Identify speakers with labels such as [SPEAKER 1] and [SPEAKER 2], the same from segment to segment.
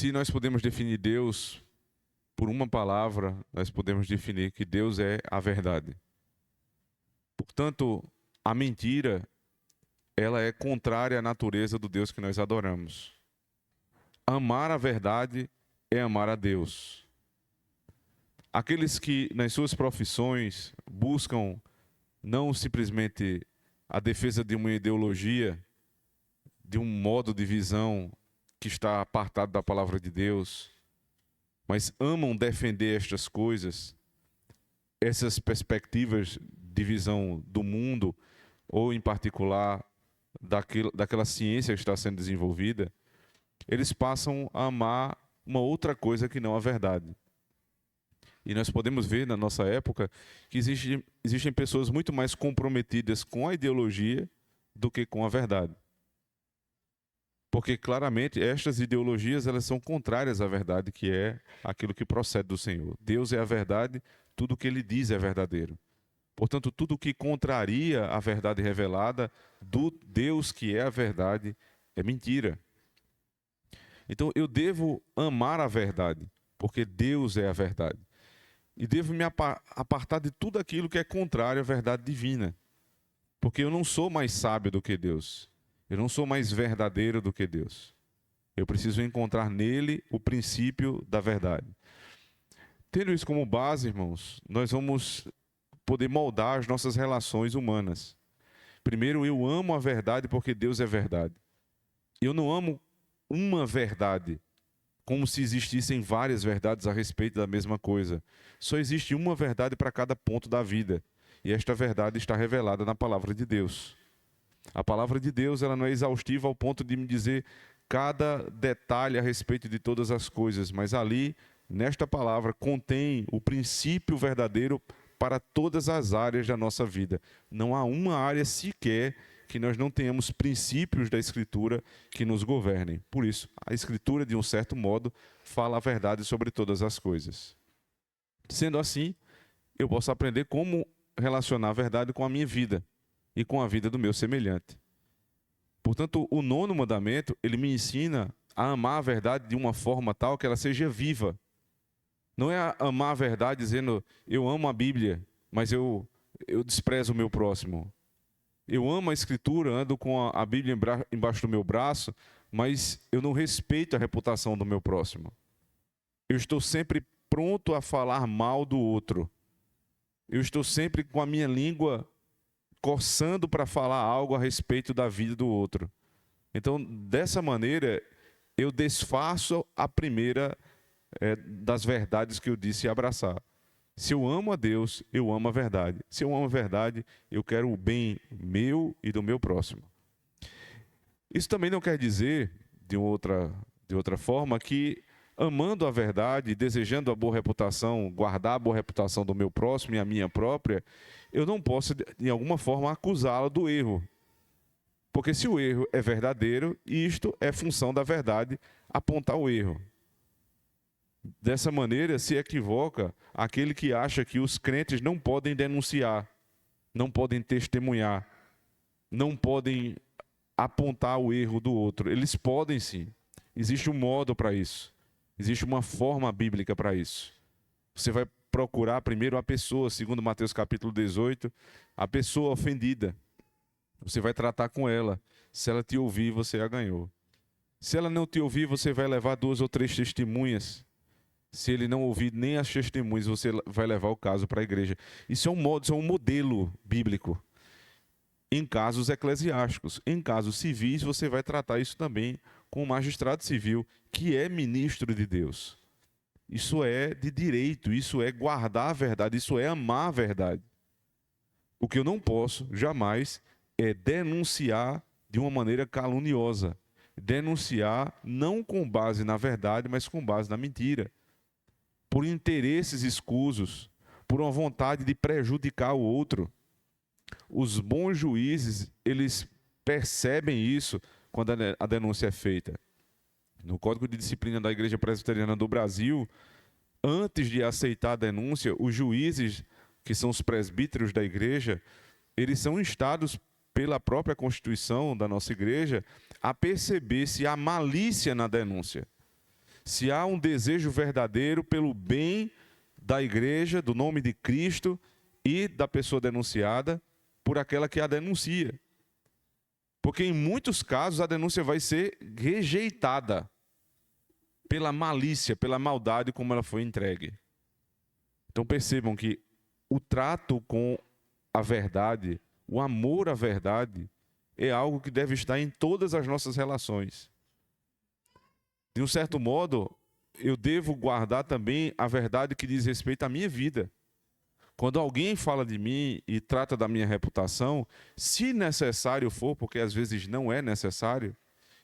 [SPEAKER 1] Se nós podemos definir Deus por uma palavra, nós podemos definir que Deus é a verdade. Portanto, a mentira, ela é contrária à natureza do Deus que nós adoramos. Amar a verdade é amar a Deus. Aqueles que, nas suas profissões, buscam não simplesmente a defesa de uma ideologia, de um modo de visão que está apartado da palavra de Deus, mas amam defender estas coisas, essas perspectivas de visão do mundo, ou em particular daquela ciência que está sendo desenvolvida, eles passam a amar uma outra coisa que não a verdade. E nós podemos ver na nossa época que existem pessoas muito mais comprometidas com a ideologia do que com a verdade. Porque claramente estas ideologias elas são contrárias à verdade, que é aquilo que procede do Senhor. Deus é a verdade, tudo o que Ele diz é verdadeiro. Portanto, tudo o que contraria a verdade revelada do Deus que é a verdade é mentira. Então eu devo amar a verdade, porque Deus é a verdade. E devo me apartar de tudo aquilo que é contrário à verdade divina. Porque eu não sou mais sábio do que Deus. Eu não sou mais verdadeiro do que Deus. Eu preciso encontrar nele o princípio da verdade. Tendo isso como base, irmãos, nós vamos poder moldar as nossas relações humanas. Primeiro, eu amo a verdade porque Deus é verdade. Eu não amo uma verdade, como se existissem várias verdades a respeito da mesma coisa. Só existe uma verdade para cada ponto da vida. E esta verdade está revelada na palavra de Deus. A palavra de Deus ela não é exaustiva ao ponto de me dizer cada detalhe a respeito de todas as coisas, mas ali, nesta palavra, contém o princípio verdadeiro para todas as áreas da nossa vida. Não há uma área sequer que nós não tenhamos princípios da Escritura que nos governem. Por isso, a Escritura, de um certo modo, fala a verdade sobre todas as coisas. Sendo assim, eu posso aprender como relacionar a verdade com a minha vida e com a vida do meu semelhante. Portanto, o 9º mandamento, ele me ensina a amar a verdade de uma forma tal que ela seja viva. Não é amar a verdade dizendo, eu amo a Bíblia, mas eu desprezo o meu próximo. Eu amo a Escritura, ando com a Bíblia embaixo do meu braço, mas eu não respeito a reputação do meu próximo. Eu estou sempre pronto a falar mal do outro. Eu estou sempre com a minha língua coçando para falar algo a respeito da vida do outro. Então, dessa maneira, eu desfaço a primeira das verdades que eu disse abraçar. Se eu amo a Deus, eu amo a verdade. Se eu amo a verdade, eu quero o bem meu e do meu próximo. Isso também não quer dizer, de outra forma, que amando a verdade, desejando a boa reputação, guardar a boa reputação do meu próximo e a minha própria, eu não posso, de alguma forma, acusá-lo do erro. Porque se o erro é verdadeiro, isto é função da verdade, apontar o erro. Dessa maneira, se equivoca aquele que acha que os crentes não podem denunciar, não podem testemunhar, não podem apontar o erro do outro. Eles podem sim. Existe um modo para isso. Existe uma forma bíblica para isso. Você vai procurar primeiro a pessoa, segundo Mateus capítulo 18, a pessoa ofendida. Você vai tratar com ela. Se ela te ouvir, você a ganhou. Se ela não te ouvir, você vai levar 2 ou 3 testemunhas. Se ele não ouvir nem as testemunhas, você vai levar o caso para a igreja. Isso é um modelo bíblico. Em casos eclesiásticos. Em casos civis, você vai tratar isso também com o magistrado civil, que é ministro de Deus. Isso é de direito, isso é guardar a verdade, isso é amar a verdade. O que eu não posso, jamais, é denunciar de uma maneira caluniosa. Denunciar não com base na verdade, mas com base na mentira. Por interesses escusos, por uma vontade de prejudicar o outro. Os bons juízes, eles percebem isso quando a denúncia é feita. No Código de Disciplina da Igreja Presbiteriana do Brasil, antes de aceitar a denúncia, os juízes, que são os presbíteros da igreja, eles são instados pela própria Constituição da nossa igreja a perceber se há malícia na denúncia. se há um desejo verdadeiro pelo bem da igreja, do nome de Cristo e da pessoa denunciada, por aquela que a denuncia. Porque em muitos casos a denúncia vai ser rejeitada pela malícia, pela maldade como ela foi entregue. Então percebam que o trato com a verdade, o amor à verdade, é algo que deve estar em todas as nossas relações. De um certo modo, eu devo guardar também a verdade que diz respeito à minha vida. Quando alguém fala de mim e trata da minha reputação, se necessário for, porque às vezes não é necessário,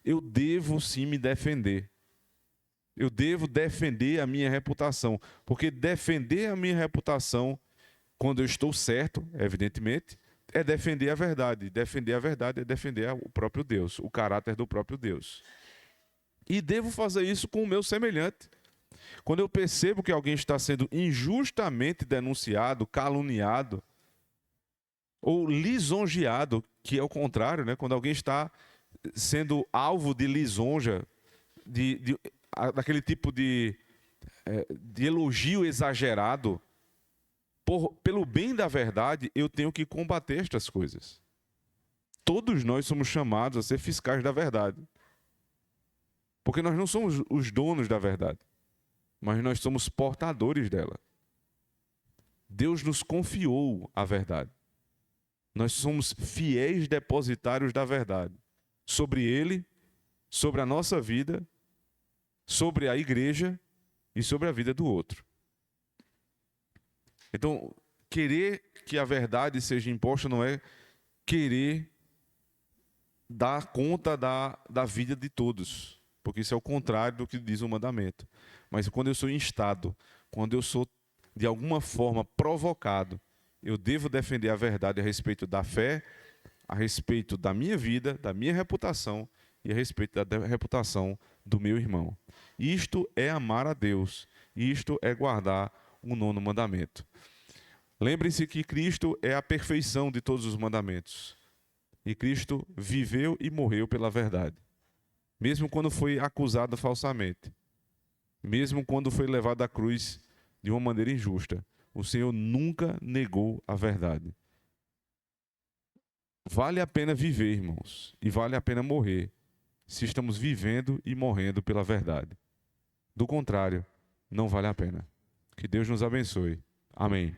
[SPEAKER 1] eu devo sim me defender. Eu devo defender a minha reputação, porque defender a minha reputação, quando eu estou certo, evidentemente, é defender a verdade. Defender a verdade é defender o próprio Deus, o caráter do próprio Deus. E devo fazer isso com o meu semelhante. Quando eu percebo que alguém está sendo injustamente denunciado, caluniado, ou lisonjeado, que é o contrário, né? Quando alguém está sendo alvo de lisonja, daquele tipo de elogio exagerado, pelo bem da verdade, eu tenho que combater estas coisas. Todos nós somos chamados a ser fiscais da verdade. Porque nós não somos os donos da verdade, mas nós somos portadores dela. Deus nos confiou a verdade. Nós somos fiéis depositários da verdade. Sobre Ele, sobre a nossa vida, sobre a igreja e sobre a vida do outro. Então, querer que a verdade seja imposta não é querer dar conta da vida de todos, porque isso é o contrário do que diz o mandamento. Mas quando eu sou instado, quando eu sou de alguma forma provocado, eu devo defender a verdade a respeito da fé, a respeito da minha vida, da minha reputação e a respeito da reputação do meu irmão. Isto é amar a Deus, isto é guardar o 9º mandamento. Lembrem-se que Cristo é a perfeição de todos os mandamentos. E Cristo viveu e morreu pela verdade. Mesmo quando foi acusado falsamente. Mesmo quando foi levado à cruz de uma maneira injusta. O Senhor nunca negou a verdade. Vale a pena viver, irmãos. E vale a pena morrer. Se estamos vivendo e morrendo pela verdade. Do contrário, não vale a pena. Que Deus nos abençoe. Amém.